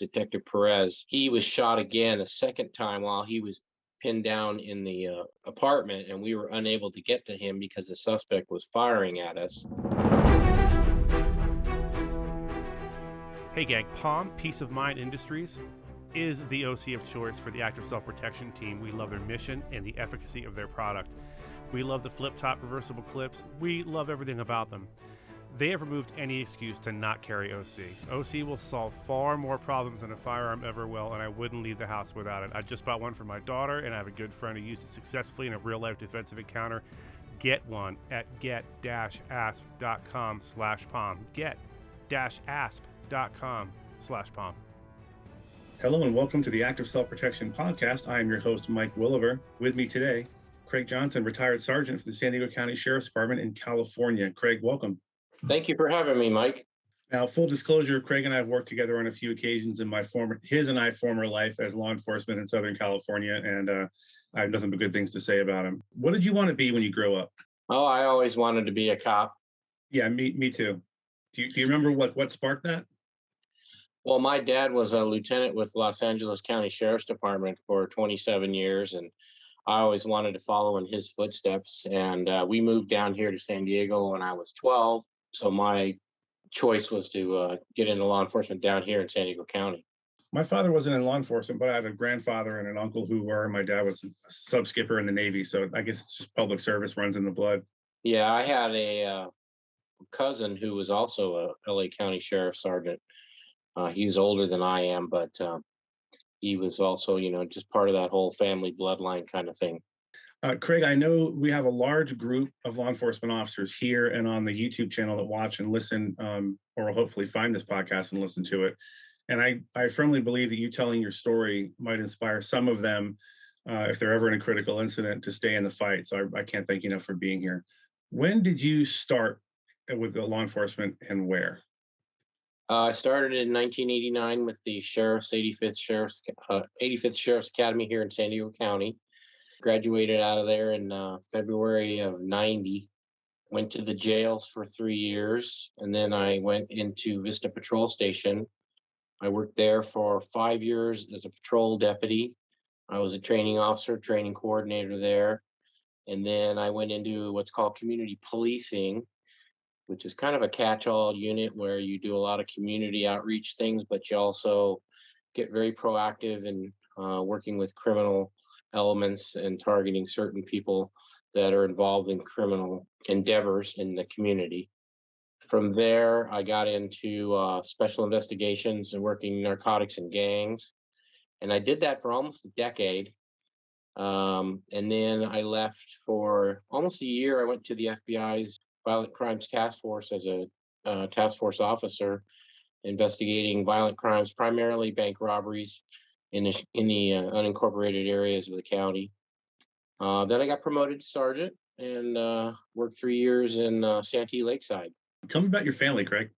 Detective Perez. He was shot again a second time while he was pinned down in the apartment, and we were unable to get to him because the suspect was firing at us. Hey gang, Palm Peace of Mind Industries is the OC of choice for the active self-protection team. We love their mission and the efficacy of their product. We love the flip-top reversible clips. We love everything about them. They have removed any excuse to not carry OC. OC will solve far more problems than a firearm ever will, and I wouldn't leave the house without it. I just bought one for my daughter, and I have a good friend who used it successfully in a real-life defensive encounter. Get one at get-asp.com/palm. Get-asp.com/palm. Hello and welcome to the Active Self-Protection Podcast. I am your host, Mike Williver. With me today, Craig Johnson, retired sergeant for the San Diego County Sheriff's Department in California. Craig, welcome. Thank you for having me, Mike. Now, full disclosure, Craig and I have worked together on a few occasions in my former life as law enforcement in Southern California, and I have nothing but good things to say about him. What did you want to be when you grew up? Oh, I always wanted to be a cop. Yeah, me too. Do you remember what sparked that? Well, my dad was a lieutenant with Los Angeles County Sheriff's Department for 27 years, and I always wanted to follow in his footsteps. And we moved down here to San Diego when I was 12. So my choice was to get into law enforcement down here in San Diego County. My father wasn't in law enforcement, but I had a grandfather and an uncle who were. My dad was a sub skipper in the Navy, so I guess it's just public service runs in the blood. Yeah, I had a cousin who was also a LA County Sheriff Sergeant. He's older than I am, but he was also, just part of that whole family bloodline kind of thing. Craig, I know we have a large group of law enforcement officers here and on the YouTube channel that watch and listen, or will hopefully find this podcast and listen to it. And I firmly believe that you telling your story might inspire some of them, if they're ever in a critical incident, to stay in the fight. So I can't thank you enough for being here. When did you start with the law enforcement and where? I started in 1989 with the 85th Sheriff's Academy here in San Diego County. Graduated out of there in February of 90. Went to the jails for 3 years, and then I went into Vista Patrol Station. I worked there for 5 years as a patrol deputy. I was a training officer, training coordinator there. And then I went into what's called community policing, which is kind of a catch-all unit where you do a lot of community outreach things, but you also get very proactive in working with criminal elements and targeting certain people that are involved in criminal endeavors in the community. From there, I got into special investigations and working narcotics and gangs. And I did that for almost a decade. And then I left for almost a year. I went to the FBI's Violent Crimes Task Force as a task force officer, investigating violent crimes, primarily bank robberies in the unincorporated areas of the county. Then I got promoted to sergeant and worked 3 years in Santee Lakeside. Tell me about your family, Craig.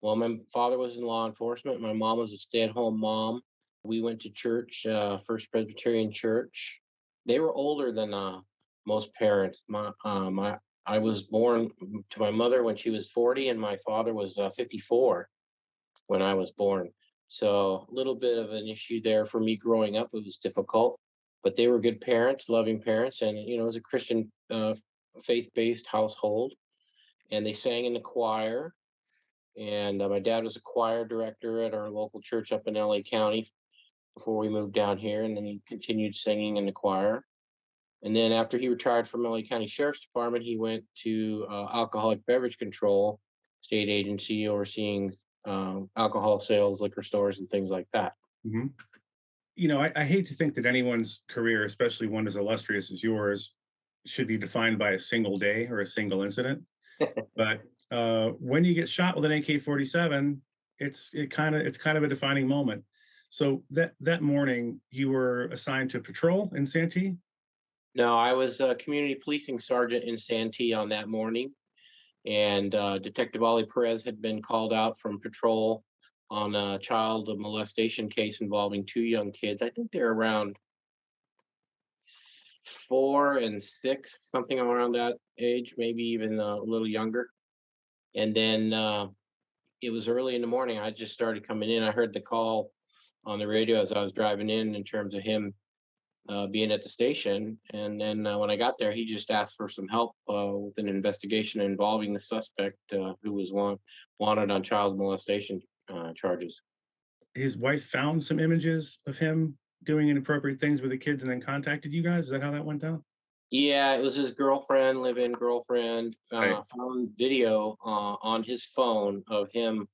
Well, my father was in law enforcement. My mom was a stay-at-home mom. We went to church, First Presbyterian Church. They were older than most parents. I was born to my mother when she was 40, and my father was 54 when I was born. So a little bit of an issue there for me growing up. It was difficult, but they were good parents, loving parents, and it was a Christian, faith-based household. And they sang in the choir. And my dad was a choir director at our local church up in LA County before we moved down here, and then he continued singing in the choir. And then after he retired from LA County Sheriff's Department, he went to Alcoholic Beverage Control State Agency, overseeing alcohol sales, liquor stores, and things like that. Mm-hmm. I hate to think that anyone's career, especially one as illustrious as yours, should be defined by a single day or a single incident. But when you get shot with an AK-47, it's kind of a defining moment. So that morning, you were assigned to patrol in Santee? No, I was a community policing sergeant in Santee on that morning. And Detective Ollie Perez had been called out from patrol on a child molestation case involving 2 young kids. I think they're around 4 and 6, something around that age, maybe even a little younger. And then it was early in the morning. I just started coming in. I heard the call on the radio as I was driving in terms of him being at the station. And then when I got there, he just asked for some help with an investigation involving the suspect who was wanted on child molestation charges. His wife found some images of him doing inappropriate things with the kids and then contacted you guys. Is that how that went down? Yeah, it was his girlfriend, live-in girlfriend, Right. found video on his phone of him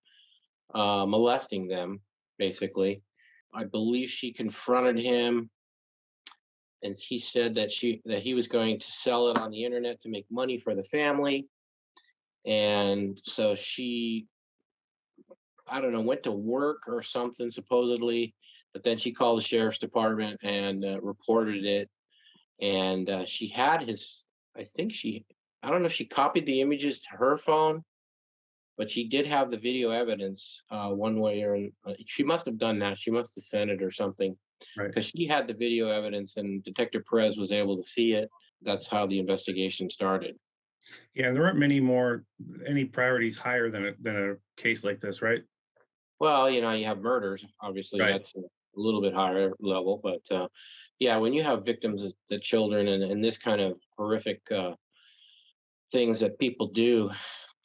molesting them, basically. I believe she confronted him, and he said that he was going to sell it on the internet to make money for the family. And so she, I don't know, went to work or something supposedly, but then she called the sheriff's department and reported it. And she had his, I think she, I don't know if she copied the images to her phone, but she did have the video evidence one way or she must have done that. She must have sent it or something Right. because she had the video evidence and Detective Perez was able to see it. That's how the investigation started. Yeah, there aren't any priorities higher than a case like this, right? Well, you have murders. Obviously, Right. that's a little bit higher level, but yeah, when you have victims, the children, and this kind of horrific things that people do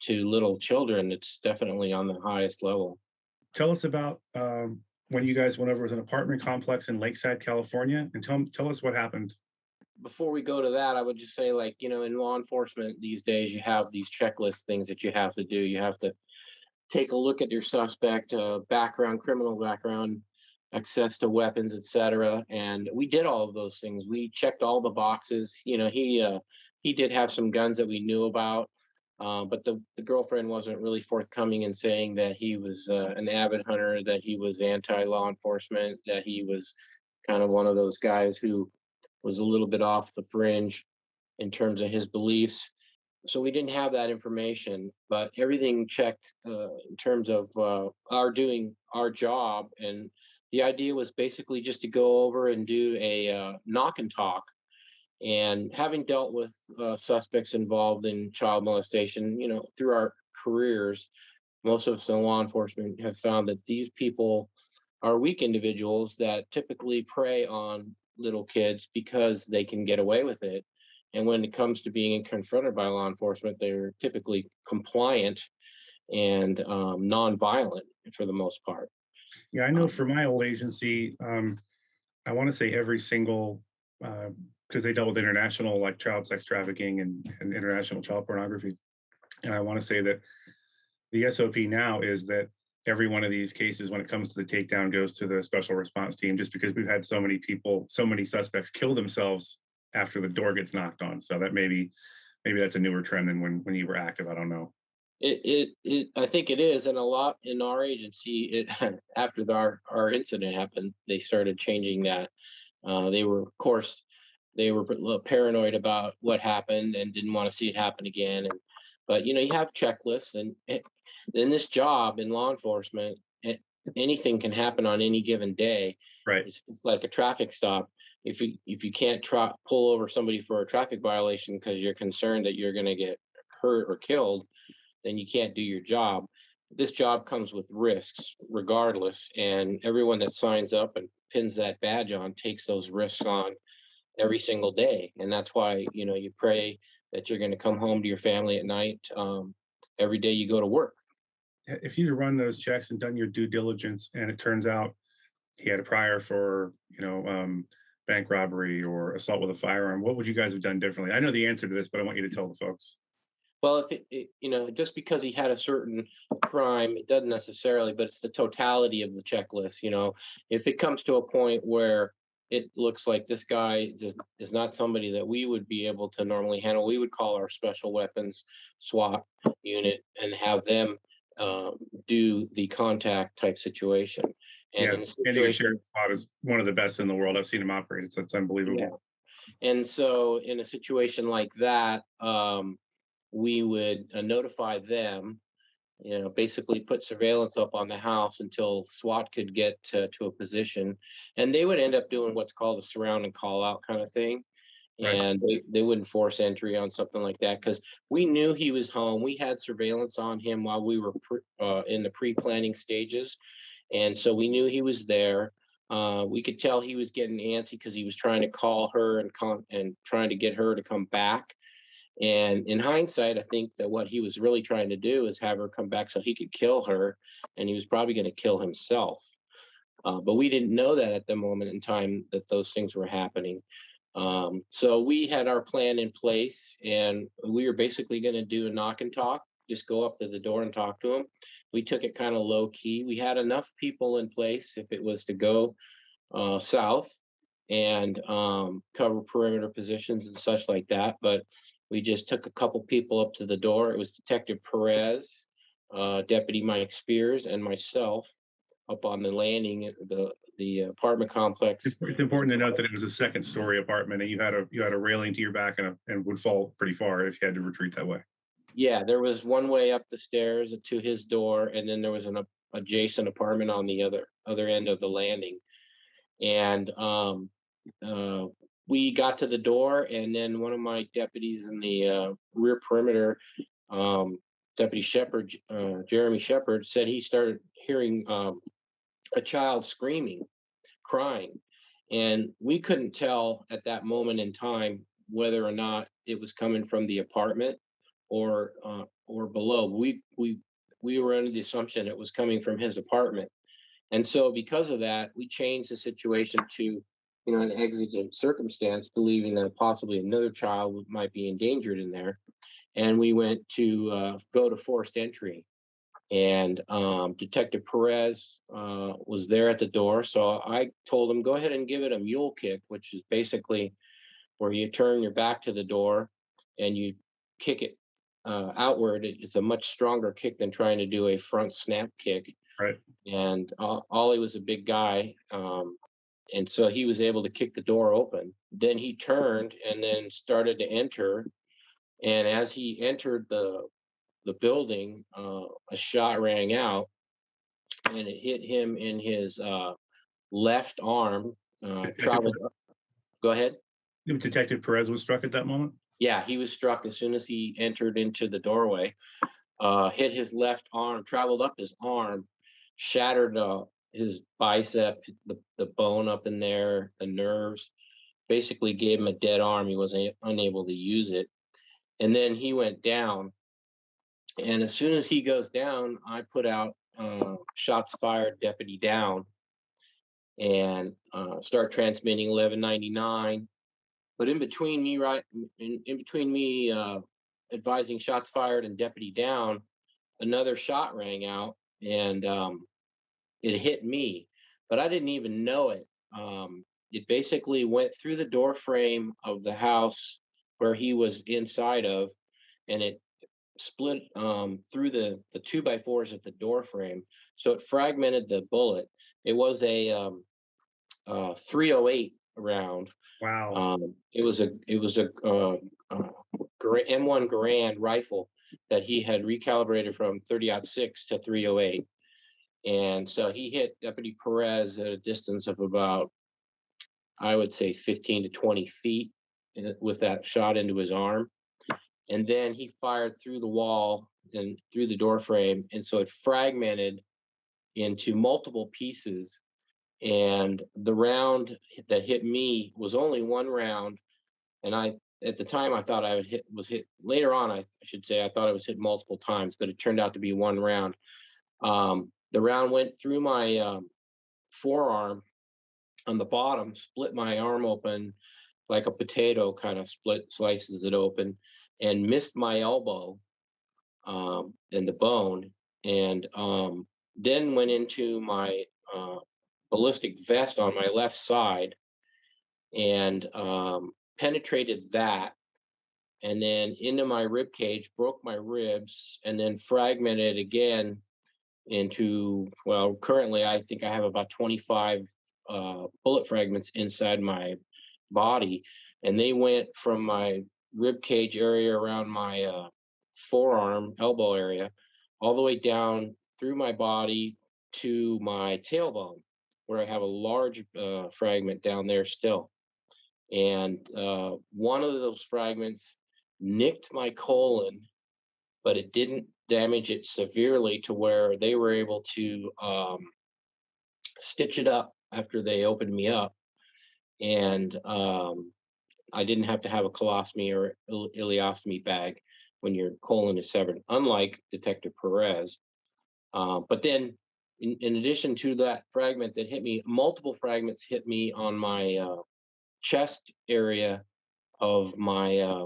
to little children, it's definitely on the highest level. Tell us about when you guys went over to an apartment complex in Lakeside, California, and tell us what happened. Before we go to that, I would just say, like, in law enforcement these days, you have these checklist things that you have to do. You have to take a look at your suspect, background, criminal background, access to weapons, etc. And we did all of those things. We checked all the boxes. He did have some guns that we knew about, but the girlfriend wasn't really forthcoming in saying that he was an avid hunter, that he was anti-law enforcement, that he was kind of one of those guys who was a little bit off the fringe in terms of his beliefs. So we didn't have that information, but everything checked in terms of our doing our job. And the idea was basically just to go over and do a knock and talk. And having dealt with suspects involved in child molestation, through our careers, most of us in law enforcement have found that these people are weak individuals that typically prey on little kids because they can get away with it. And when it comes to being confronted by law enforcement, they're typically compliant and nonviolent for the most part. Yeah, I know Um, for my old agency, I want to say every single because they dealt with international like child sex trafficking and international child pornography, and I want to say that the SOP now is that every one of these cases, when it comes to the takedown, goes to the special response team, just because we've had so many suspects kill themselves after the door gets knocked on. So that maybe that's a newer trend than when you were active. I don't know. I think it is, and a lot in our agency. It after our incident happened, they started changing that. They were, of course, they were a little paranoid about what happened and didn't want to see it happen again. But you have checklists, and in this job in law enforcement, anything can happen on any given day. Right. It's like a traffic stop. If you can't pull over somebody for a traffic violation because you're concerned that you're going to get hurt or killed, then you can't do your job. This job comes with risks regardless, and everyone that signs up and pins that badge on takes those risks on every single day. And that's why you pray that you're going to come home to your family at night, every day you go to work. If you'd run those checks and done your due diligence, and it turns out he had a prior for bank robbery or assault with a firearm, what would you guys have done differently? I know the answer to this, but I want you to tell the folks. Well, if just because he had a certain crime, it doesn't necessarily, but it's the totality of the checklist. If it comes to a point where it looks like this guy is not somebody that we would be able to normally handle, we would call our special weapons SWAT unit and have them do the contact type situation. And Yeah, in a San Diego situation, Sheriff's Squad is one of the best in the world. I've seen him operate. It's yeah. unbelievable. And so in a situation like that, we would notify them, basically put surveillance up on the house until SWAT could get to a position. And they would end up doing what's called a surround and call out kind of thing. Right. And they wouldn't force entry on something like that because we knew he was home. We had surveillance on him while we were in the pre-planning stages. And so we knew he was there. We could tell he was getting antsy because he was trying to call her and trying to get her to come back. And in hindsight, I think that what he was really trying to do is have her come back so he could kill her, and he was probably going to kill himself. But we didn't know that at the moment in time that those things were happening. So we had our plan in place, and we were basically going to do a knock and talk, just go up to the door and talk to him. We took it kind of low key. We had enough people in place if it was to go south and cover perimeter positions and such like that. But we just took a couple people up to the door. It was Detective Perez, Deputy Mike Spears, and myself up on the landing at the apartment complex. It's important to note that it was a second story apartment, and you had a railing to your back and would fall pretty far if you had to retreat that way. Yeah, there was one way up the stairs to his door, and then there was an adjacent apartment on the other end of the landing. And we got to the door, and then one of my deputies in the rear perimeter, Deputy Shepard, Jeremy Shepard, said he started hearing a child screaming, crying, and we couldn't tell at that moment in time whether or not it was coming from the apartment or below. We were under the assumption it was coming from his apartment, and so because of that, we changed the situation to an exigent circumstance, believing that possibly another child might be endangered in there, and we went to go to forced entry. And Detective Perez was there at the door, so I told him, go ahead and give it a mule kick, which is basically where you turn your back to the door and you kick it outward. It's a much stronger kick than trying to do a front snap kick. Right. And Ollie was a big guy, and so he was able to kick the door open. Then he turned and then started to enter. And as he entered the building, a shot rang out, and it hit him in his left arm. Traveled. Go ahead. Detective Perez was struck at that moment. Yeah, he was struck as soon as he entered into the doorway. Hit his left arm, traveled up his arm, shattered his bicep, the bone up in there, the nerves. Basically, gave him a dead arm. He was unable to use it, and then he went down. And as soon as he goes down, I put out shots fired, deputy down, and start transmitting 1199. But in between me, in between me advising shots fired and deputy down, another shot rang out, and it hit me, but I didn't even know it. It basically went through the door frame of the house where he was inside of, and it split through the 2x4s at the door frame. So it fragmented the bullet. It was a 308 round. Wow. It was a M1 Garand rifle that he had recalibrated from 30-06 to 308. And so he hit Deputy Perez at a distance of about, I would say, 15 to 20 feet with that shot into his arm. And then he fired through the wall and through the door frame. And so it fragmented into multiple pieces. And the round that hit me was only one round. And at the time, I thought I was hit. Later on, I should say, I thought I was hit multiple times, but it turned out to be one round. The round went through my forearm on the bottom, split my arm open like a potato, kind of slices it open, and missed my elbow and the bone, and then went into my ballistic vest on my left side and penetrated that, and then into my rib cage, broke my ribs, and then fragmented again into, well, currently I think I have about 25 bullet fragments inside my body, and they went from my rib cage area around my forearm, elbow area, all the way down through my body to my tailbone, where I have a large fragment down there still. And one of those fragments nicked my colon, but it didn't damage it severely to where they were able to stitch it up after they opened me up, and I didn't have to have a colostomy or ileostomy bag when your colon is severed, unlike Detective Perez. But then, in addition to that fragment that hit me, multiple fragments hit me on my chest area of my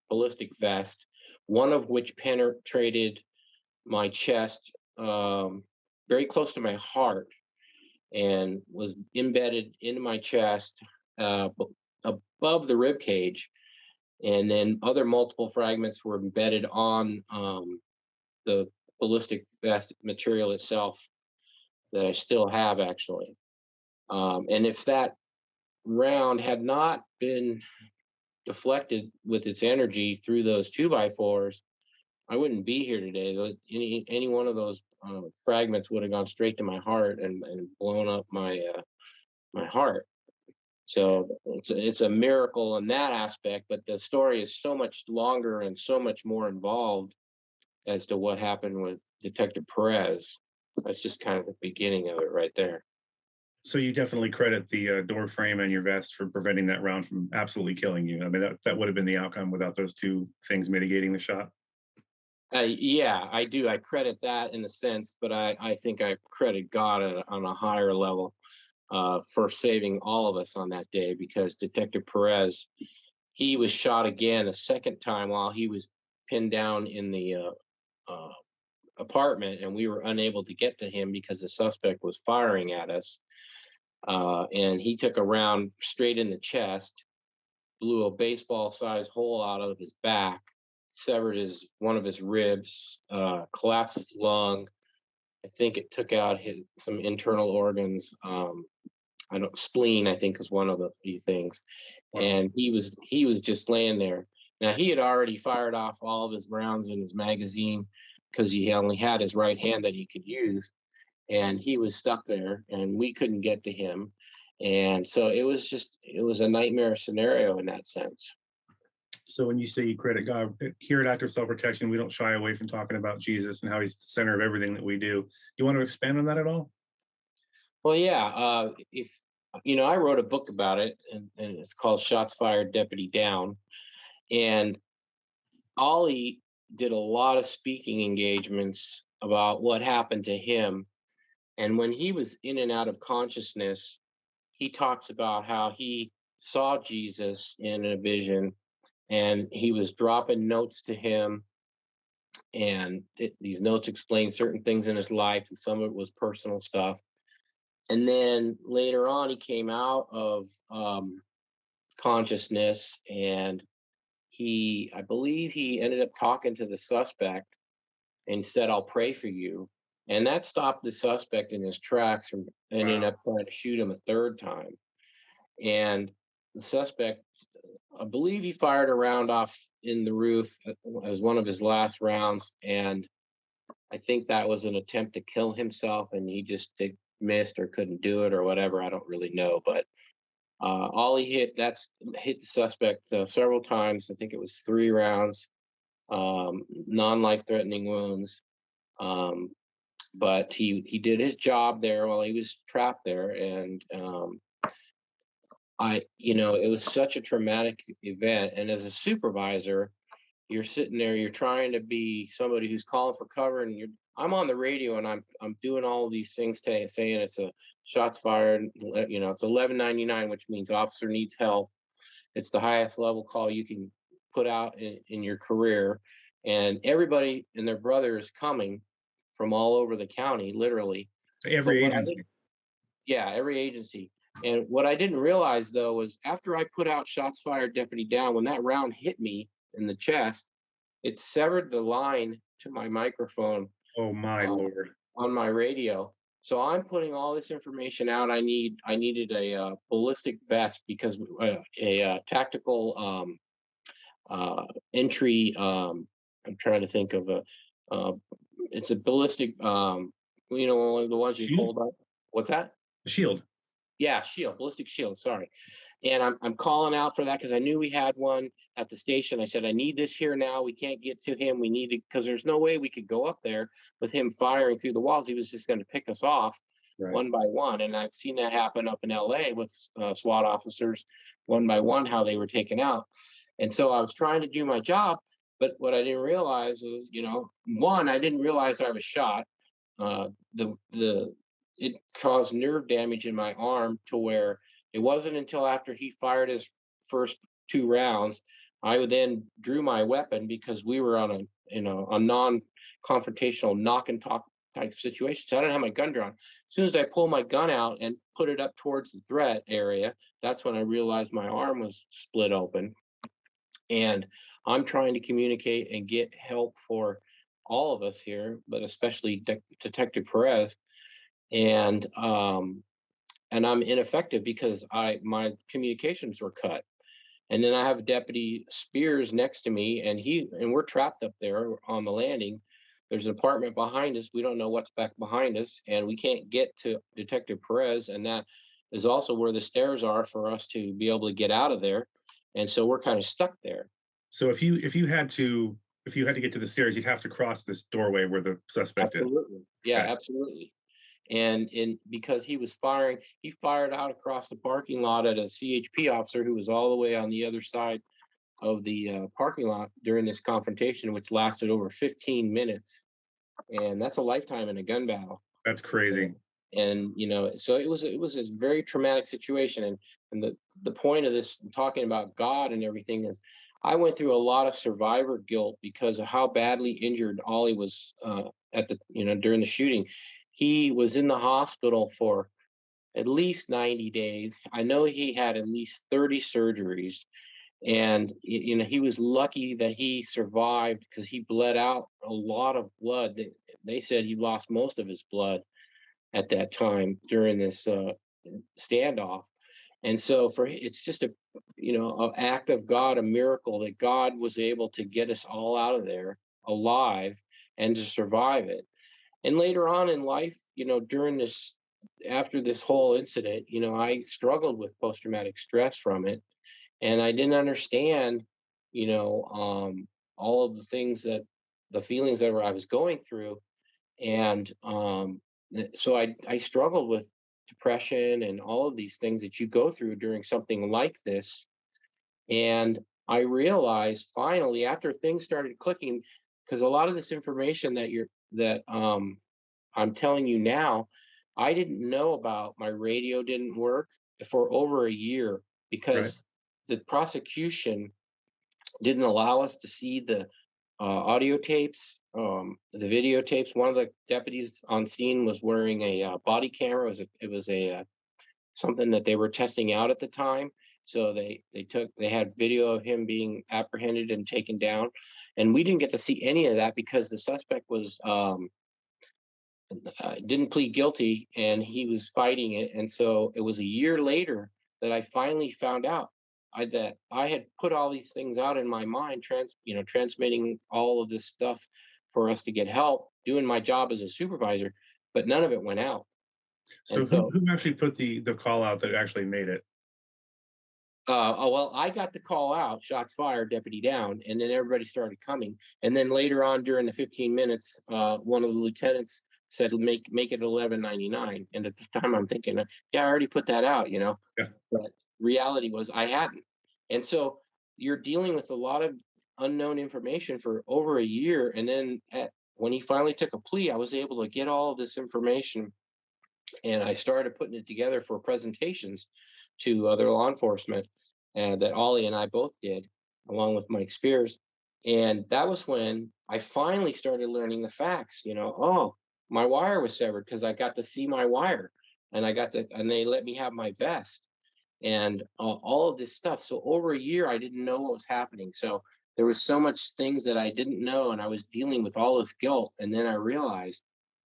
ballistic vest, one of which penetrated my chest very close to my heart and was embedded into my chest above the rib cage. And then other multiple fragments were embedded on the ballistic vest material itself that I still have actually. And if that round had not been deflected with its energy through those 2x4s, I wouldn't be here today. Any one of those fragments would have gone straight to my heart and blown up my heart. So it's a miracle in that aspect, but the story is so much longer and so much more involved as to what happened with Detective Perez. That's just kind of the beginning of it right there. So you definitely credit the door frame and your vest for preventing that round from absolutely killing you. I mean, that would have been the outcome without those two things mitigating the shot. Yeah, I do. I credit that in a sense, but I think I credit God on a higher level for saving all of us on that day, because Detective Perez, he was shot again a second time while he was pinned down in the uh, apartment, and we were unable to get to him because the suspect was firing at us. And he took a round straight in the chest, blew a baseball-sized hole out of his back, severed one of his ribs, collapsed his lung. I think it took out some internal organs. I don't spleen, I think, is one of the few things. Wow. And he was just laying there. Now he had already fired off all of his rounds in his magazine because he only had his right hand that he could use, and he was stuck there, and we couldn't get to him. And so it was a nightmare scenario in that sense. So when you say you credit God, here at Active Self Protection, we don't shy away from talking about Jesus and how he's the center of everything that we do. You want to expand on that at all? Well, yeah. If I wrote a book about it, and it's called "Shots Fired, Deputy Down." And Ollie did a lot of speaking engagements about what happened to him. And when he was in and out of consciousness, he talks about how he saw Jesus in a vision, and he was dropping notes to him. And these notes explain certain things in his life, and some of it was personal stuff. And then later on, he came out of consciousness, and I believe he ended up talking to the suspect and said, "I'll pray for you." And that stopped the suspect in his tracks from ending Wow. up trying to shoot him a third time. And the suspect, I believe he fired a round off in the roof as one of his last rounds. And I think that was an attempt to kill himself, and he just missed or couldn't do it or whatever. I don't really know. But all he hit the suspect several times. I think it was 3 rounds, non-life threatening wounds. Um, but he did his job there while he was trapped there. And it was such a traumatic event. And as a supervisor, you're sitting there, you're trying to be somebody who's calling for cover, and I'm on the radio, and I'm doing all of these things saying it's a shots fired, it's 1199, which means officer needs help. It's the highest level call you can put out in your career, and everybody and their brother is coming from all over the county, literally. But Every agency. every agency. And what I didn't realize though was after I put out shots fired, deputy down, when that round hit me in the chest, it severed the line to my microphone Oh my uh, Lord. on my radio. So I'm putting all this information out. I needed a ballistic vest because a tactical entry. I'm trying to think of uh, it's a ballistic. The ones you Shield? hold up. What's that? Shield. Yeah, shield, ballistic shield. Sorry. And I'm calling out for that because I knew we had one at the station. I said, I need this here now. We can't get to him. We need it because there's no way we could go up there with him firing through the walls. He was just going to pick us off. Right. one by one. And I've seen that happen up in LA with SWAT officers, one by one, how they were taken out. And so I was trying to do my job, but what I didn't realize was, one, I didn't realize I was shot. The it caused nerve damage in my arm to where it wasn't until after he fired his first two rounds, I then drew my weapon because we were on a non-confrontational knock and talk type situation. So I didn't have my gun drawn. As soon as I pulled my gun out and put it up towards the threat area, that's when I realized my arm was split open. And I'm trying to communicate and get help for all of us here, but especially Detective Perez. And I'm ineffective because my communications were cut. And then I have Deputy Spears next to me, and we're trapped up there on the landing. There's an apartment behind us. We don't know what's back behind us, and we can't get to Detective Perez, and that is also where the stairs are for us to be able to get out of there. And so we're kind of stuck there. So if you had to get to the stairs, you'd have to cross this doorway where the suspect is. Absolutely. Yeah, Okay. absolutely. And because he fired out across the parking lot at a CHP officer who was all the way on the other side of the parking lot during this confrontation, which lasted over 15 minutes. And that's a lifetime in a gun battle. That's crazy. And so it was a very traumatic situation. And the point of this talking about God and everything is I went through a lot of survivor guilt because of how badly injured Ollie was at the during the shooting. He was in the hospital for at least 90 days. I know he had at least 30 surgeries, and he was lucky that he survived because he bled out a lot of blood. They said he lost most of his blood at that time during this standoff. And so it's just an act of God, a miracle that God was able to get us all out of there alive and to survive it. And later on in life, during this after this whole incident, I struggled with post traumatic stress from it, and I didn't understand, all of the feelings that I was going through, and so I struggled with depression and all of these things that you go through during something like this. And I realized finally after things started clicking, because a lot of this information that I'm telling you now, I didn't know about. My radio didn't work for over a year Right. because the prosecution didn't allow us to see the audio tapes, the videotapes. One of the deputies on scene was wearing a body camera. It was a something that they were testing out at the time. So they had video of him being apprehended and taken down, and we didn't get to see any of that because the suspect was didn't plead guilty and he was fighting it. And so it was a year later that I finally found out that I had put all these things out in my mind, transmitting all of this stuff for us to get help, doing my job as a supervisor, but none of it went out. So And who so, who actually put the call out that actually made it? oh, well, I got the call out, shots fired, deputy down, and then everybody started coming. And then later on during the 15 minutes, one of the lieutenants said, make it 11:99. And at the time I'm thinking, yeah, I already put that out. Yeah. But reality was I hadn't. And so you're dealing with a lot of unknown information for over a year. And then when he finally took a plea, I was able to get all of this information, and I started putting it together for presentations to other law enforcement, and that Ollie and I both did, along with Mike Spears. And that was when I finally started learning the facts. Oh, my wire was severed because I got to see my wire, and and they let me have my vest, and all of this stuff. So over a year, I didn't know what was happening. So there was so much things that I didn't know, and I was dealing with all this guilt. And then I realized,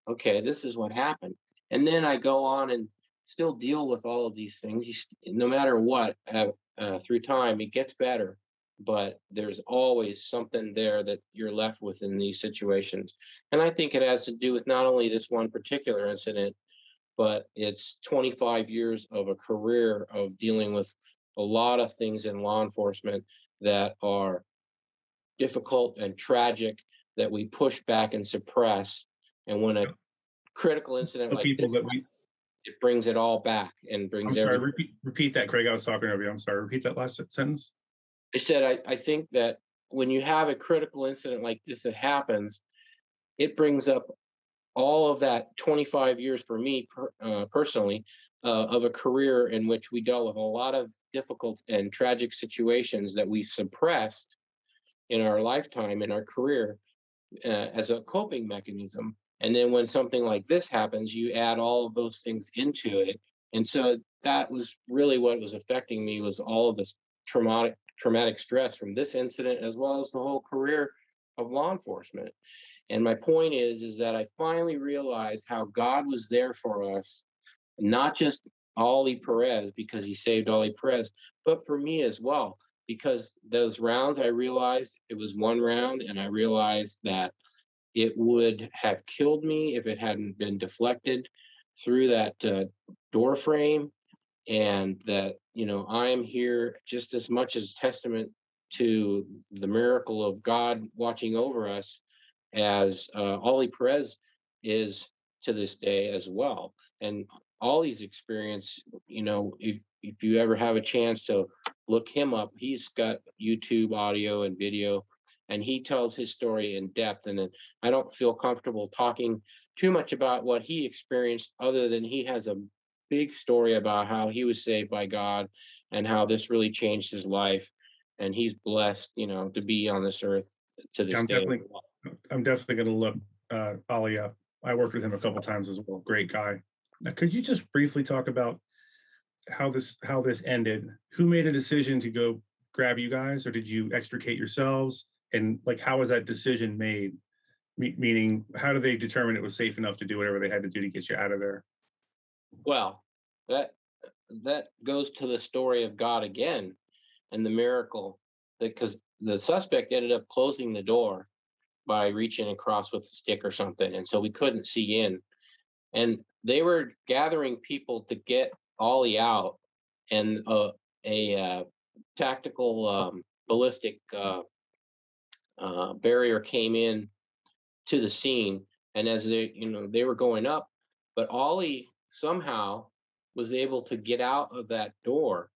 okay, this is what happened. And then I go on and still deal with all of these things. No matter what, through time, it gets better. But there's always something there that you're left with in these situations. And I think it has to do with not only this one particular incident, but it's 25 years of a career of dealing with a lot of things in law enforcement that are difficult and tragic that we push back and suppress. And when a critical incident The like people this that we it brings it all back and I'm brings sorry, everything. repeat that, Craig. I was talking over you. I'm sorry. Repeat that last sentence. I said, I think that when you have a critical incident like this that happens, it brings up all of that 25 years for me personally of a career in which we dealt with a lot of difficult and tragic situations that we suppressed in our lifetime, in our career, as a coping mechanism. And then when something like this happens, you add all of those things into it. And so that was really what was affecting me, was all of this traumatic stress from this incident, as well as the whole career of law enforcement. And my point is that I finally realized how God was there for us, not just Ollie Perez because he saved Ollie Perez, but for me as well. Because those rounds, I realized it was one round, and I realized that it would have killed me if it hadn't been deflected through that door frame. And that, I am here just as much as testament to the miracle of God watching over us as Ollie Perez is to this day as well. And Ollie's experience, if you ever have a chance to look him up, he's got YouTube audio and video, and he tells his story in depth. And I don't feel comfortable talking too much about what he experienced, other than he has a big story about how he was saved by God and how this really changed his life. And he's blessed, to be on this earth to Yeah, this day. I'm definitely going to look Ollie up. I worked with him a couple times as well. Great guy. Now, could you just briefly talk about how this ended? Who made a decision to go grab you guys, or did you extricate yourselves? And like, how was that decision made? Meaning, how do they determine it was safe enough to do whatever they had to do to get you out of there? Well, that that goes to the story of God again, and the miracle, that because the suspect ended up closing the door by reaching across with a stick or something, and so we couldn't see in. And they were gathering people to get Ollie out, and a tactical ballistic barrier came in to the scene. And as they were going up, but Ollie somehow was able to get out of that door.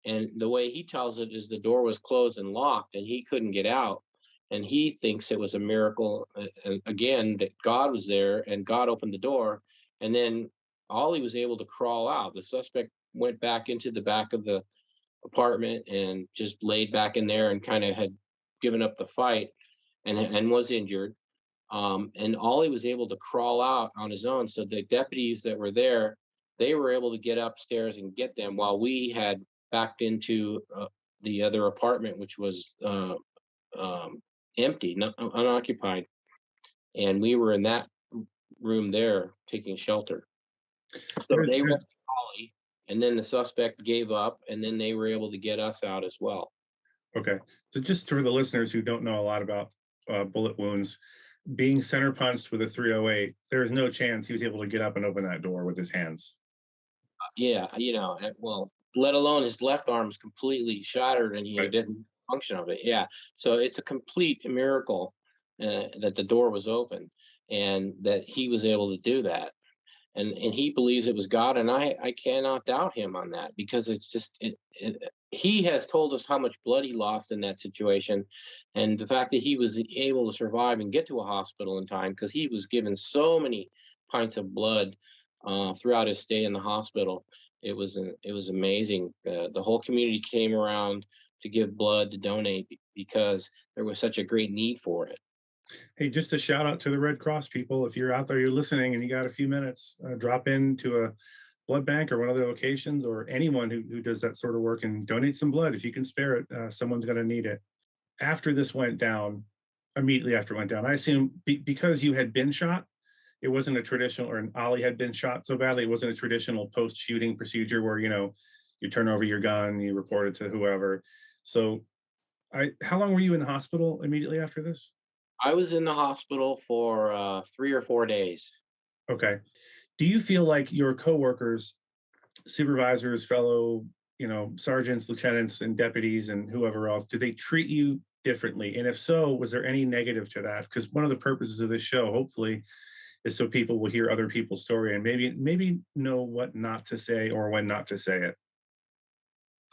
And the way he tells it is the door was closed and locked, and he couldn't get out. And he thinks it was a miracle, again, that God was there and God opened the door. And then Ollie was able to crawl out. The suspect went back into the back of the apartment and just laid back in there and kind of had given up the fight, and was injured. And Ollie was able to crawl out on his own. So the deputies that were there, they were able to get upstairs and get them, while we had backed into the other apartment, which was empty, unoccupied. And we were in that room there taking shelter. So they There's rescued Ollie, and then the suspect gave up, and then they were able to get us out as well. Okay, so just for the listeners who don't know a lot about bullet wounds, being center punched with a 308, there is no chance he was able to get up and open that door with his hands. Yeah, well, let alone his left arm is completely shattered and he Right. didn't function of it. Yeah, so it's a complete miracle that the door was open and that he was able to do that. And he believes it was God, and I cannot doubt him on that, because it's just he has told us how much blood he lost in that situation, and the fact that he was able to survive and get to a hospital in time, because he was given so many pints of blood throughout his stay in the hospital. It was amazing. The whole community came around to give blood, to donate, because there was such a great need for it. Hey, just a shout out to the Red Cross people. If you're out there, you're listening, and you got a few minutes, drop into a blood bank or one of their locations, or anyone who does that sort of work, and donate some blood if you can spare it. Someone's going to need it. After this went down, immediately after it went down, I assume because you had been shot, it wasn't a traditional, or an Ollie had been shot so badly, it wasn't a traditional post-shooting procedure where you turn over your gun, you report it to whoever. So, how long were you in the hospital immediately after this? I was in the hospital for 3 or 4 days. Okay. Do you feel like your coworkers, supervisors, fellow, sergeants, lieutenants, and deputies, and whoever else, do they treat you differently? And if so, was there any negative to that? Because one of the purposes of this show, hopefully, is so people will hear other people's story and maybe know what not to say or when not to say it.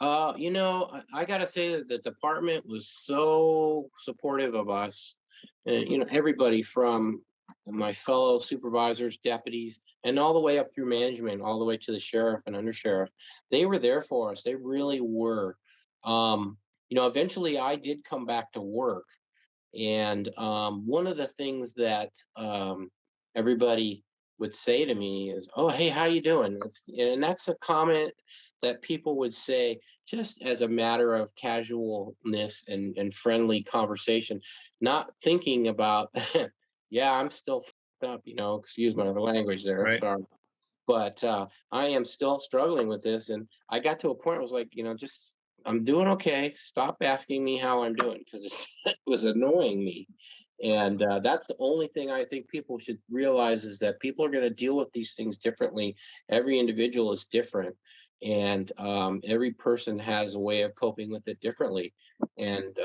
I gotta say that the department was so supportive of us. Everybody from my fellow supervisors, deputies, and all the way up through management, all the way to the sheriff and undersheriff. They were there for us. They really were. Eventually I did come back to work, and one of the things that everybody would say to me is, "Oh, hey, how you doing?" And that's a comment that people would say just as a matter of casualness and friendly conversation, not thinking about, yeah, I'm still up. Excuse my language there. Right. Sorry, but I am still struggling with this, and I got to a point where I was like, just I'm doing okay. Stop asking me how I'm doing because it was annoying me. And that's the only thing I think people should realize is that people are going to deal with these things differently. Every individual is different, and every person has a way of coping with it differently. And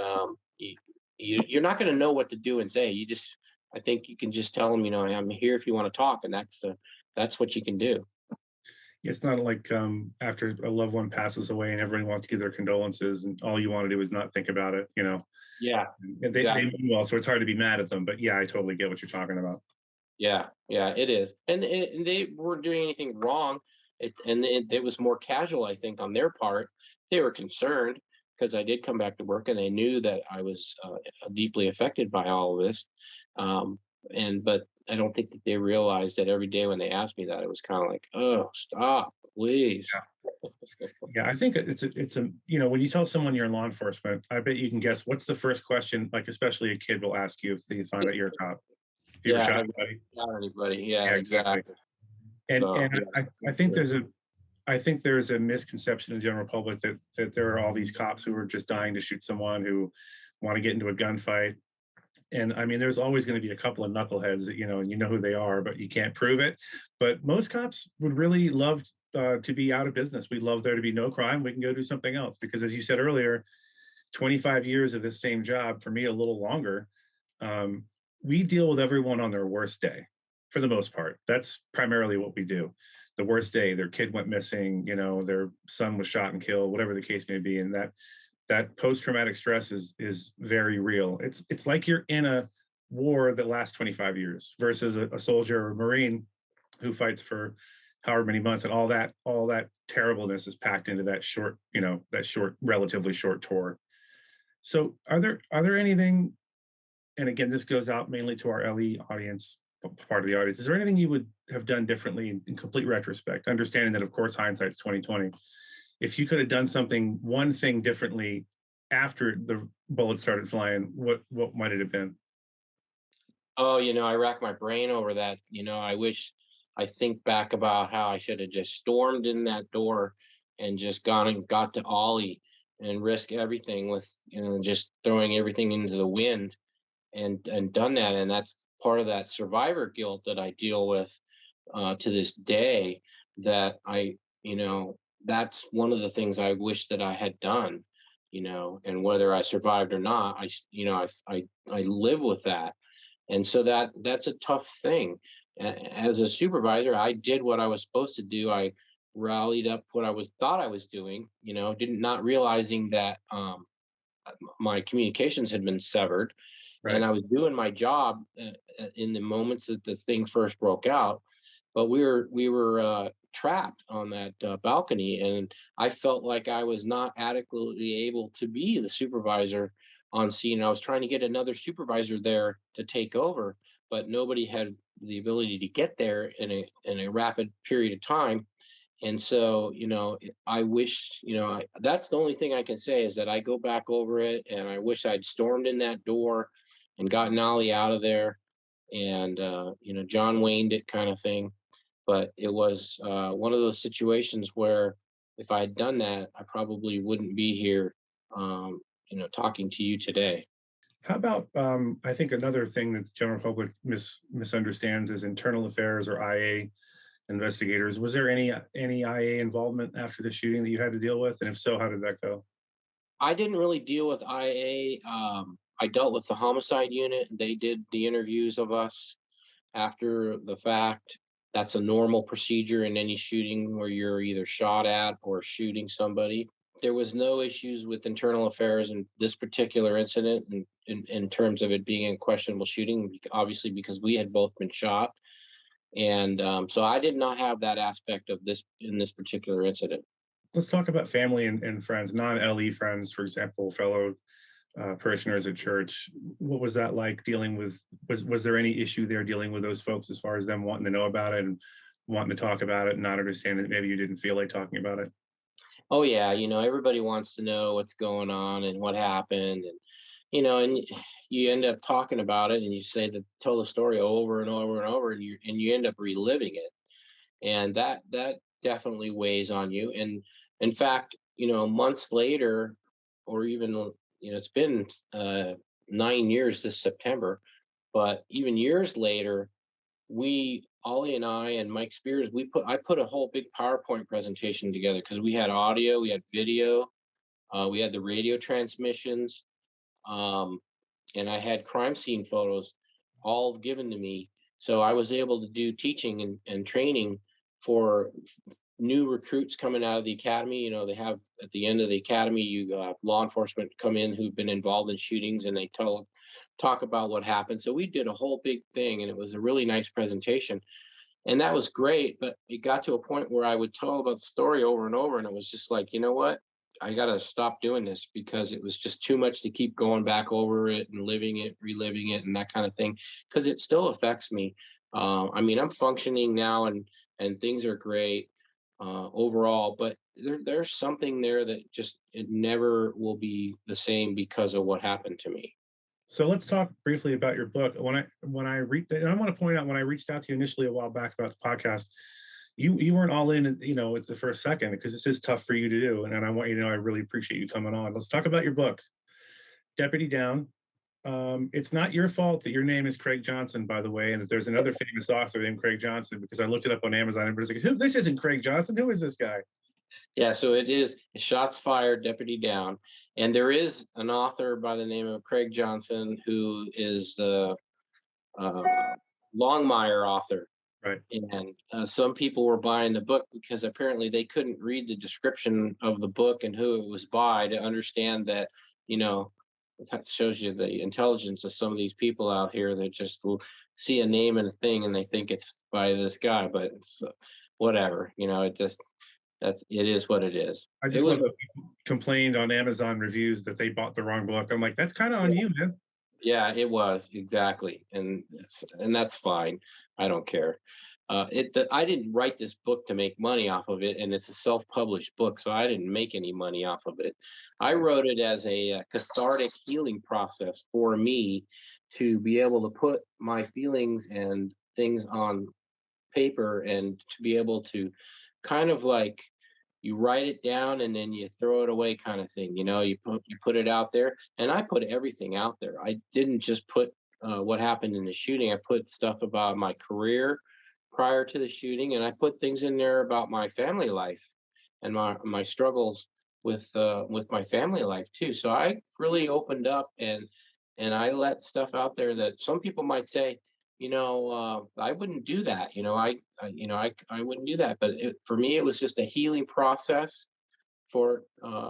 you're not going to know what to do and say. I think you can just tell them, I'm here if you want to talk, and that's what you can do. It's not like after a loved one passes away and everyone wants to give their condolences, and all you want to do is not think about it. Yeah, And they exactly. mean well, so it's hard to be mad at them. But yeah, I totally get what you're talking about. Yeah, yeah, it is. And they weren't doing anything wrong. It was more casual, I think, on their part. They were concerned because I did come back to work, and they knew that I was deeply affected by all of this. Um, but I don't think that they realized that every day when they asked me that, it was kind of like, oh, stop, please. Yeah, I think it's when you tell someone you're in law enforcement, I bet you can guess what's the first question, like especially a kid will ask you if they find out you're a cop. You ever Yeah, shot have you anybody? got anybody? Yeah, Yeah, exactly. exactly. And So yeah, I think there's a misconception in the general public that there are all these cops who are just dying to shoot someone, who want to get into a gunfight. And I mean, there's always going to be a couple of knuckleheads that and you know who they are, but you can't prove it. But most cops would really love to be out of business. We'd love there to be no crime. We can go do something else because, as you said earlier, 25 years of this same job, for me a little longer. um, we deal with everyone on their worst day for the most part. That's primarily what we do. The worst day, their kid went missing, their son was shot and killed, whatever the case may be. And that post-traumatic stress is very real. It's like you're in a war that lasts 25 years versus a soldier or a Marine who fights for however many months, and all that terribleness is packed into that short, relatively short tour. So are there anything, and again, this goes out mainly to our LE audience, part of the audience, is there anything you would have done differently in complete retrospect, understanding that of course hindsight's 2020? If you could have done one thing differently after the bullets started flying, what might it have been? Oh, I rack my brain over that. I think back about how I should have just stormed in that door and just gone and got to Ollie and risk everything with, just throwing everything into the wind and done that. And that's part of that survivor guilt that I deal with to this day. That that's one of the things I wish that I had done. And whether I survived or not, I live with that. And so that's a tough thing. As a supervisor, I did what I was supposed to do. I rallied up what I was thought I was doing, didn't not realizing that my communications had been severed, and Right. I was doing my job in the moments that the thing first broke out. But we were trapped on that balcony, and I felt like I was not adequately able to be the supervisor on scene. I was trying to get another supervisor there to take over, but nobody had the ability to get there in a rapid period of time. And so, I wish, that's the only thing I can say is that I go back over it, and I wish I'd stormed in that door and gotten Ollie out of there, and John Wayne it kind of thing. But it was one of those situations where if I had done that, I probably wouldn't be here, talking to you today. How about I think another thing that the general public misunderstands is internal affairs or IA investigators. Was there any IA involvement after the shooting that you had to deal with? And if so, how did that go? I didn't really deal with IA. I dealt with the homicide unit. They did the interviews of us. after the fact. That's a normal procedure in any shooting where you're either shot at or shooting somebody. There was no issues with internal affairs in this particular incident in terms of it being a questionable shooting, obviously because we had both been shot. And so I did not have that aspect of this in this particular incident. Let's talk about family and friends, non-LE friends, for example, fellow parishioners at church. What was that like dealing with? Was there any issue there dealing with those folks as far as them wanting to know about it and wanting to talk about it and not understanding that maybe you didn't feel like talking about it? Oh yeah, everybody wants to know what's going on and what happened, and you end up talking about it, and you tell the story over and over and over, and you end up reliving it, and that definitely weighs on you. And in fact, months later, or even it's been 9 years this September, but even years later, Ollie and I and Mike Spears, I put a whole big PowerPoint presentation together because we had audio, we had video, we had the radio transmissions, um, and I had crime scene photos all given to me. So I was able to do teaching and training for new recruits coming out of the academy. They have at the end of the academy, you have law enforcement come in who've been involved in shootings, and they talk about what happened. So we did a whole big thing, and it was a really nice presentation, and that was great. But it got to a point where I would tell about the story over and over, and it was just like, you know what? I got to stop doing this because it was just too much to keep going back over it and living it, reliving it, and that kind of thing. Because it still affects me. I mean, I'm functioning now, and things are great overall, but there's something there that just it never will be the same because of what happened to me. So let's talk briefly about your book. When I reached, and I want to point out when I reached out to you initially a while back about the podcast, you weren't all in, at the first second because this is tough for you to do, and I want you to know I really appreciate you coming on. Let's talk about your book, Deputy Down. It's not your fault that your name is Craig Johnson, by the way, and that there's another famous author named Craig Johnson, because I looked it up on Amazon and everybody's like, "Who? This isn't Craig Johnson. Who is this guy?" Yeah, so it is Shots Fired, Deputy Down. And there is an author by the name of Craig Johnson who is the uh, Longmire author. Right. And some people were buying the book because apparently they couldn't read the description of the book and who it was by to understand that, that shows you the intelligence of some of these people out here that just will see a name and a thing and they think it's by this guy, but it's whatever, it is what it is. I It just was love that people complained on Amazon reviews that they bought the wrong book. I'm like, that's kind of on you, man. Yeah, it was exactly, and that's fine. I don't care. I didn't write this book to make money off of it, and it's a self-published book, so I didn't make any money off of it. I wrote it as a cathartic healing process for me to be able to put my feelings and things on paper and to be able to kind of like you write it down and then you throw it away kind of thing. You put it out there, and I put everything out there. I didn't just put what happened in the shooting. I put stuff about my career prior to the shooting, and I put things in there about my family life and my struggles with my family life too. So I really opened up, and I let stuff out there that some people might say, I wouldn't do that. I wouldn't do that. But for me, it was just a healing process for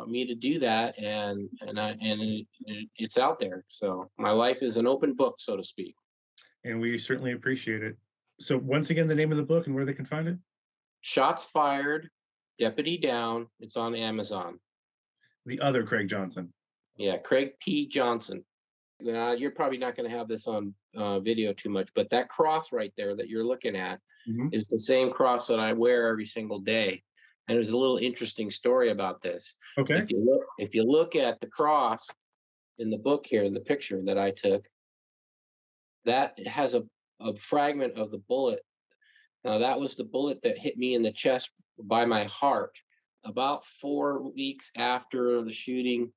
me to do that, and it's out there. So my life is an open book, so to speak. And we certainly appreciate it. So once again, the name of the book and where they can find it? Shots Fired, Deputy Down. It's on Amazon. The other Craig Johnson. Yeah, Craig T. Johnson. You're probably not going to have this on video too much, but that cross right there that you're looking at is the same cross that I wear every single day. And there's a little interesting story about this. Okay. If you look at the cross in the book here, in the picture that I took, that has a fragment of the bullet. Now that was the bullet that hit me in the chest by my heart. About 4 weeks after the shooting,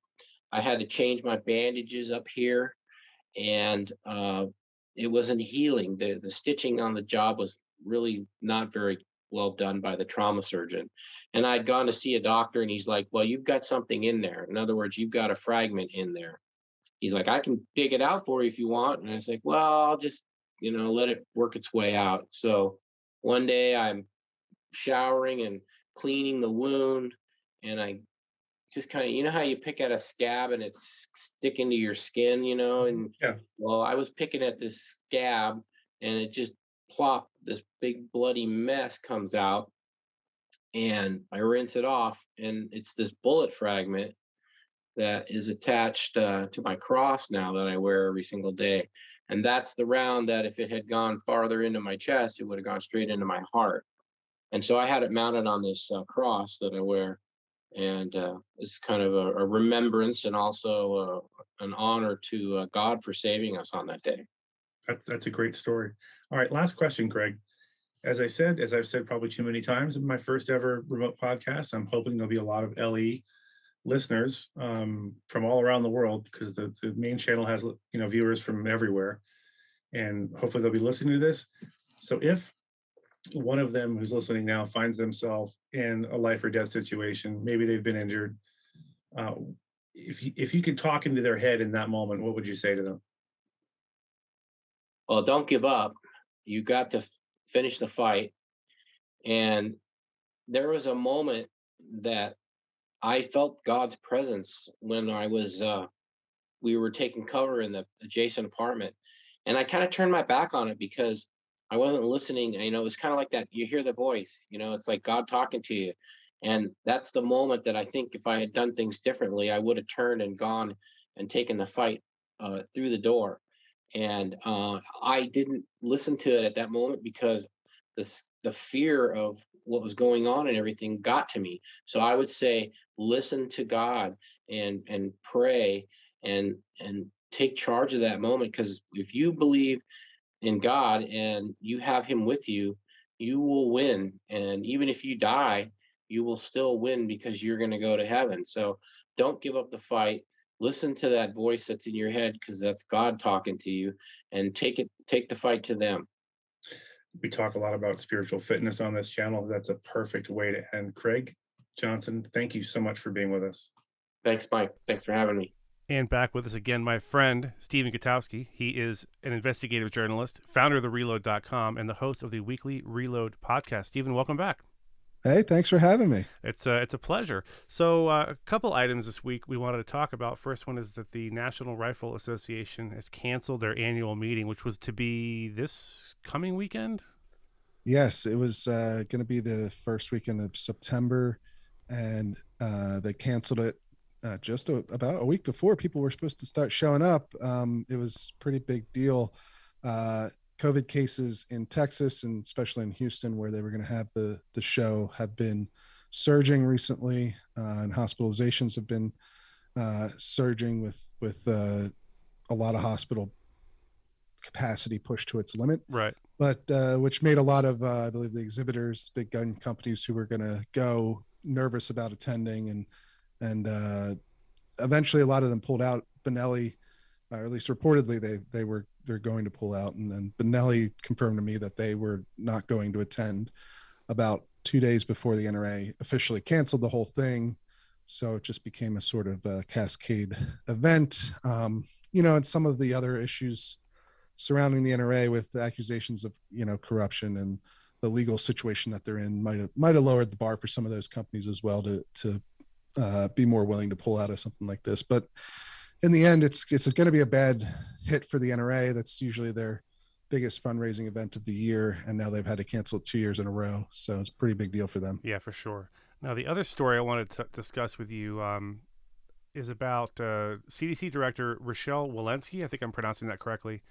I had to change my bandages up here, and it wasn't healing. The stitching on the job was really not very well done by the trauma surgeon. And I'd gone to see a doctor, and he's like, "Well, you've got something in there. In other words, you've got a fragment in there." He's like, "I can dig it out for you if you want." And I was like, "Well, I'll just let it work its way out. So one day I'm showering and cleaning the wound, and I just kind of, how you pick at a scab and it's sticking to your skin, and Yeah. well, I was picking at this scab and it just plop, this big bloody mess comes out, and I rinse it off, and it's this bullet fragment that is attached to my cross now that I wear every single day. And that's the round that if it had gone farther into my chest, it would have gone straight into my heart. And so I had it mounted on this cross that I wear. And it's kind of a remembrance and also an honor to God for saving us on that day. That's a great story. All right, last question, Greg. As I've said probably too many times in my first ever remote podcast, I'm hoping there'll be a lot of LE listeners from all around the world, because the main channel has viewers from everywhere, and hopefully they'll be listening to this. So if one of them who's listening now finds themselves in a life or death situation, maybe they've been injured, uh, if you could talk into their head in that moment, what would you say to them? Well, don't give up. You got to finish the fight. And there was a moment that I felt God's presence when we were taking cover in the adjacent apartment. And I kind of turned my back on it because I wasn't listening. It was kind of like that. You hear the voice, it's like God talking to you. And that's the moment that I think if I had done things differently, I would have turned and gone and taken the fight through the door. And I didn't listen to it at that moment because the fear of what was going on and everything got to me. So I would say, listen to God and pray and take charge of that moment, because if you believe in God and you have him with you, you will win. And even if you die, you will still win because you're going to go to heaven. So don't give up the fight. Listen to that voice that's in your head, because that's God talking to you, and take the fight to them. We talk a lot about spiritual fitness on this channel. That's a perfect way to end. Craig Johnson, thank you so much for being with us. Thanks, Mike. Thanks for having me. And back with us again, my friend, Stephen Gutowski. He is an investigative journalist, founder of TheReload.com, and the host of the weekly Reload podcast. Stephen, welcome back. Hey, thanks for having me. It's a pleasure. So a couple items this week we wanted to talk about. First one is that the National Rifle Association has canceled their annual meeting, which was to be this coming weekend. Yes, it was going to be the first weekend of September, and they canceled it just about a week before people were supposed to start showing up. It was a pretty big deal. COVID cases in Texas, and especially in Houston, where they were going to have the show, have been surging recently, and hospitalizations have been surging with a lot of hospital capacity pushed to its limit. Right. But which made a lot of, I believe, the exhibitors, big gun companies who were going to go, nervous about attending, and eventually a lot of them pulled out. Benelli, or at least reportedly, they're going to pull out, and then Benelli confirmed to me that they were not going to attend about 2 days before the NRA officially canceled the whole thing. So it just became a sort of a cascade event. And some of the other issues surrounding the NRA with the accusations of corruption and the legal situation that they're in might have lowered the bar for some of those companies as well to be more willing to pull out of something like this. But in the end, it's going to be a bad hit for the NRA. That's usually their biggest fundraising event of the year, and now they've had to cancel it 2 years in a row. So it's a pretty big deal for them. Yeah, for sure. Now, the other story I wanted to discuss with you is about CDC Director Rochelle Walensky. I think I'm pronouncing that correctly.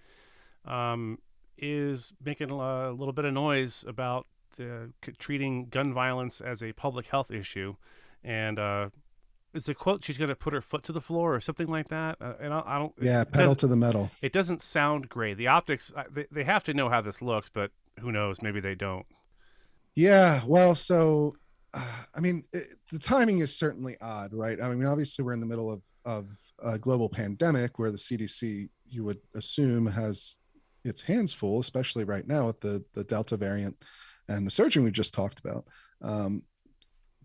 Is making a little bit of noise about treating gun violence as a public health issue, and is the quote she's going to put her foot to the floor or something like that? And I don't. Yeah, pedal to the metal. It doesn't sound great. The optics, they have to know how this looks, but who knows? Maybe they don't. Yeah, well, so the timing is certainly odd, right? I mean, obviously we're in the middle of a global pandemic where the CDC, you would assume, has its hands full, especially right now with the Delta variant and the surging we just talked about.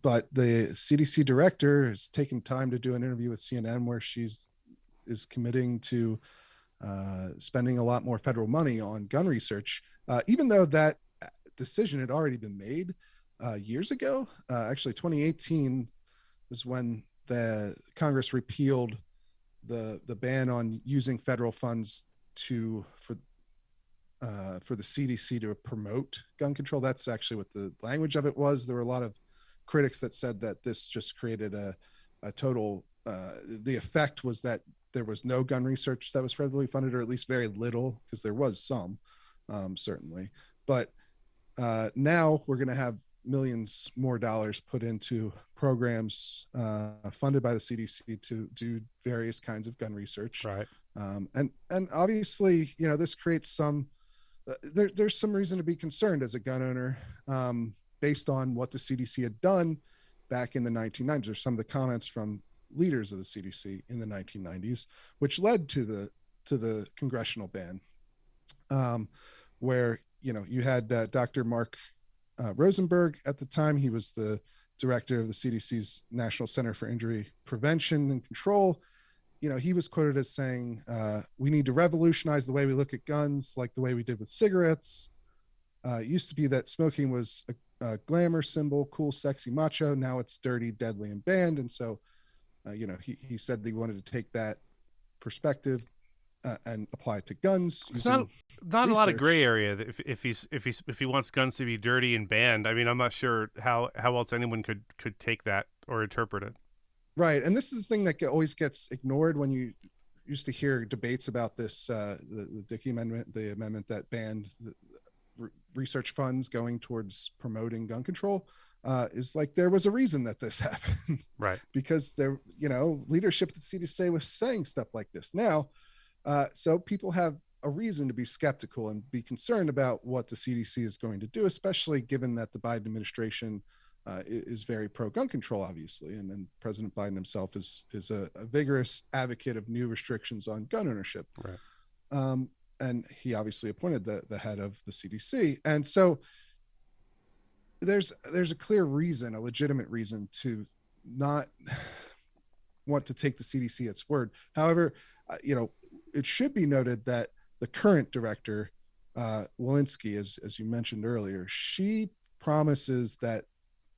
But the CDC director has taken time to do an interview with CNN where is committing to spending a lot more federal money on gun research, even though that decision had already been made years ago. Actually, 2018 was when the Congress repealed the ban on using federal funds for the CDC to promote gun control. That's actually what the language of it was. There were a lot of critics that said that this just created a total. The effect was that there was no gun research that was federally funded, or at least very little, because there was some, certainly. But now we're going to have millions more dollars put into programs funded by the CDC to do various kinds of gun research. Right. And obviously, this creates some. There's some reason to be concerned as a gun owner, based on what the CDC had done back in the 1990s. There's some of the comments from leaders of the CDC in the 1990s, which led to the congressional ban, where you had Dr. Mark Rosenberg at the time. He was the director of the CDC's National Center for Injury Prevention and Control. He was quoted as saying, we need to revolutionize the way we look at guns, like the way we did with cigarettes. It used to be that smoking was a glamour symbol, cool, sexy, macho. Now it's dirty, deadly, and banned. And so, he said they wanted to take that perspective and apply it to guns. It's not a lot of gray area if he wants guns to be dirty and banned. I mean, I'm not sure how else anyone could take that or interpret it. Right. And this is the thing that always gets ignored when you used to hear debates about this, the Dickey Amendment, the amendment that banned the research funds going towards promoting gun control, is like there was a reason that this happened. Right. Because leadership at the CDC was saying stuff like this. Now, so people have a reason to be skeptical and be concerned about what the CDC is going to do, especially given that the Biden administration is very pro-gun control, obviously, and then President Biden himself is a vigorous advocate of new restrictions on gun ownership. Right. And he obviously appointed the head of the CDC, and so there's a clear reason, a legitimate reason, to not want to take the CDC at its word. However, it should be noted that the current director, Walensky, as you mentioned earlier, she promises that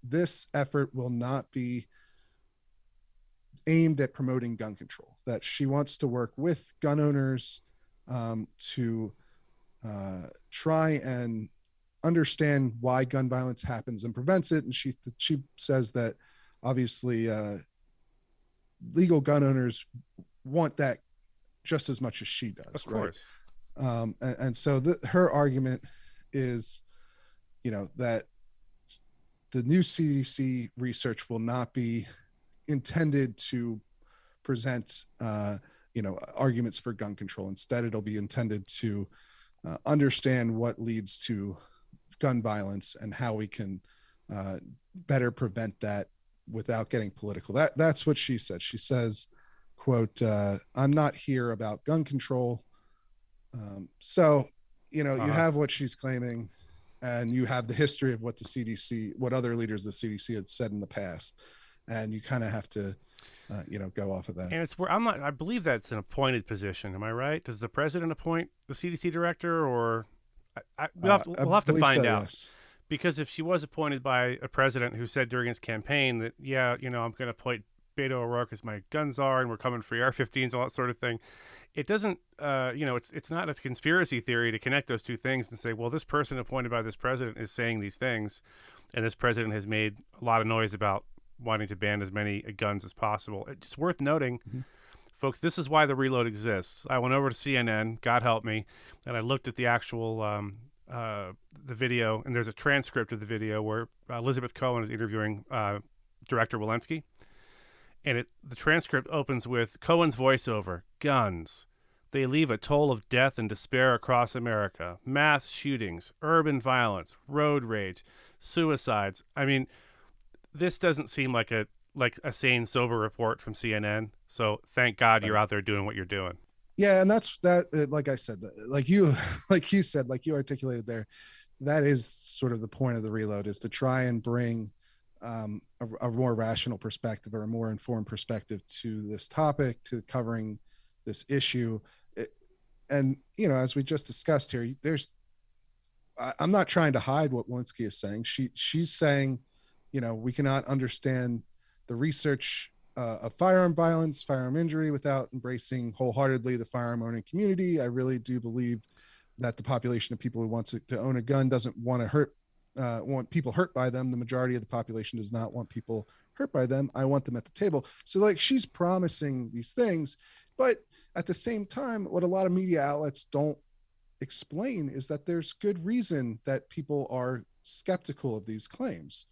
this effort will not be aimed at promoting gun control, that she wants to work with gun owners to try and understand why gun violence happens and prevents it. And she says that obviously legal gun owners want that just as much as she does. Of course. Right? And so her argument is, that the new CDC research will not be intended to present, arguments for gun control. Instead, it'll be intended to understand what leads to gun violence and how we can better prevent that without getting political. That's what she said. She says, quote, I'm not here about gun control. So, you have what she's claiming, and you have the history of what the CDC, what other leaders of the CDC had said in the past, and you kind of have to, go off of that. And it's where I believe that's an appointed position. Am I right? Does the president appoint the CDC director, or we'll have to find out? Yes. Because if she was appointed by a president who said during his campaign that, I'm going to appoint Beto O'Rourke as my gun czar and we're coming for AR-15s, all that sort of thing, it doesn't, it's not a conspiracy theory to connect those two things and say, well, this person appointed by this president is saying these things, and this president has made a lot of noise about wanting to ban as many guns as possible. It's worth noting, folks, this is why the Reload exists. I went over to CNN, God help me, and I looked at the actual the video, and there's a transcript of the video where Elizabeth Cohen is interviewing Director Walensky. And the transcript opens with Cohen's voiceover: guns. They leave a toll of death and despair across America. Mass shootings, urban violence, road rage, suicides. I mean, this doesn't seem like a sane, sober report from CNN. So thank God you're out there doing what you're doing. Yeah, and that's that. Like I said, like you said, like you articulated there, that is sort of the point of the Reload, is to try and bring a more rational perspective or a more informed perspective to this topic, to covering this issue. and as we just discussed here, I'm not trying to hide what Walensky is saying. She's saying, we cannot understand the research of firearm violence, firearm injury without embracing wholeheartedly the firearm owning community. I really do believe that the population of people who wants to own a gun doesn't want to want people hurt by them. The majority of the population does not want people hurt by them. I want them at the table. So like, she's promising these things, but at the same time, what a lot of media outlets don't explain is that there's good reason that people are skeptical of these claims.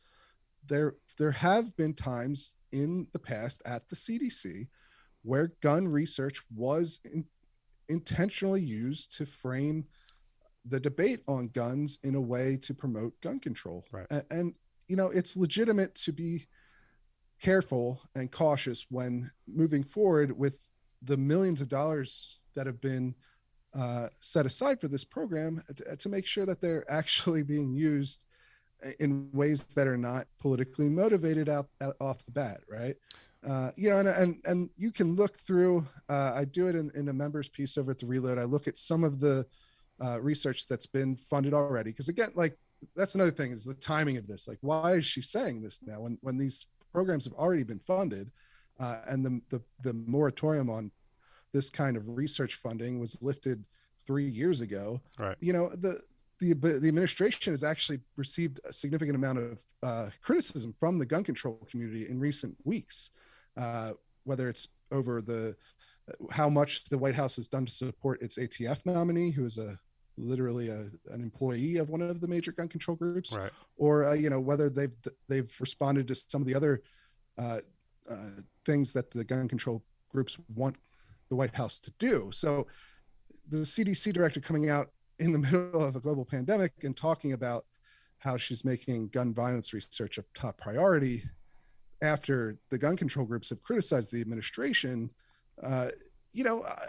There have been times in the past at the CDC where gun research was intentionally used to frame the debate on guns in a way to promote gun control. Right. And it's legitimate to be careful and cautious when moving forward with the millions of dollars that have been set aside for this program, to make sure that they're actually being used in ways that are not politically motivated off the bat, right? And you can look through, I do it in a members piece over at the Reload. I look at some of the research that's been funded already, because again, like, that's another thing, is the timing of this. Like, why is she saying this now when these programs have already been funded, and the moratorium on this kind of research funding was lifted 3 years ago. Right. The administration has actually received a significant amount of criticism from the gun control community in recent weeks, whether it's over how much the White House has done to support its ATF nominee, who is literally an employee of one of the major gun control groups, right, or whether they've responded to some of the other things that the gun control groups want the White House to do. So the CDC director coming out in the middle of a global pandemic and talking about how she's making gun violence research a top priority after the gun control groups have criticized the administration,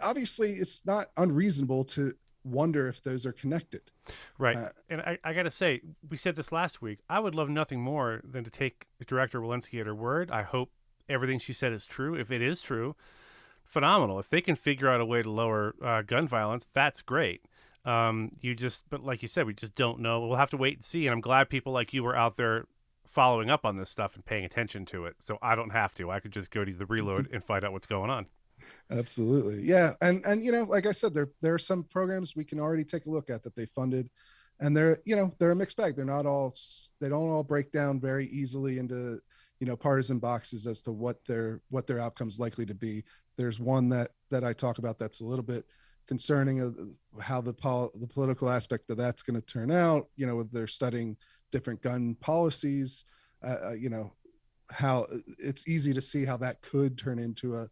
obviously it's not unreasonable to wonder if those are connected. Right. And I got to say, we said this last week, I would love nothing more than to take Director Walensky at her word. I hope everything she said is true. If it is true, phenomenal. If they can figure out a way to lower gun violence, that's great. But like you said, we just don't know. We'll have to wait and see. And I'm glad people like you were out there following up on this stuff and paying attention to it. So I don't have to. I could just go to the Reload and find out what's going on. Absolutely. Yeah. And like I said, there are some programs we can already take a look at that they funded, and they're a mixed bag. They don't all break down very easily into, partisan boxes as to what their outcome's likely to be. There's one that I talk about that's a little bit concerning of how the political aspect of that's going to turn out, with they're studying different gun policies, how it's easy to see how that could turn into a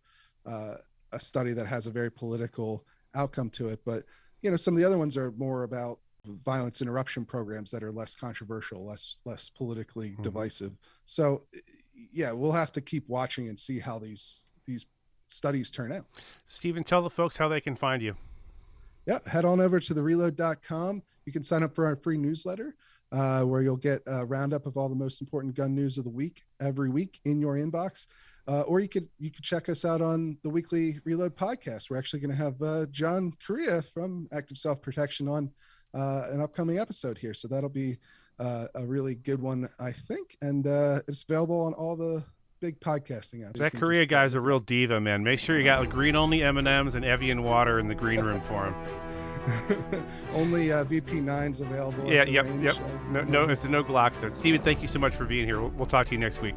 study that has a very political outcome to it. But, some of the other ones are more about violence interruption programs that are less controversial, less politically divisive. So yeah, we'll have to keep watching and see how these studies turn out. Stephen, tell the folks how they can find you. Yeah, head on over to thereload.com. You can sign up for our free newsletter, where you'll get a roundup of all the most important gun news of the week every week in your inbox. Or you could check us out on the weekly Reload podcast. We're actually going to have John Correa from Active Self Protection on an upcoming episode here. So that'll be a really good one, I think. And it's available on all the big podcasting apps. That Correa guy's a real diva, man. Make sure you got green only M&Ms and Evian water in the green room for him. Only VP9's available. Yeah, yep. No, it's a no Glock. So, Stephen, thank you so much for being here. We'll talk to you next week.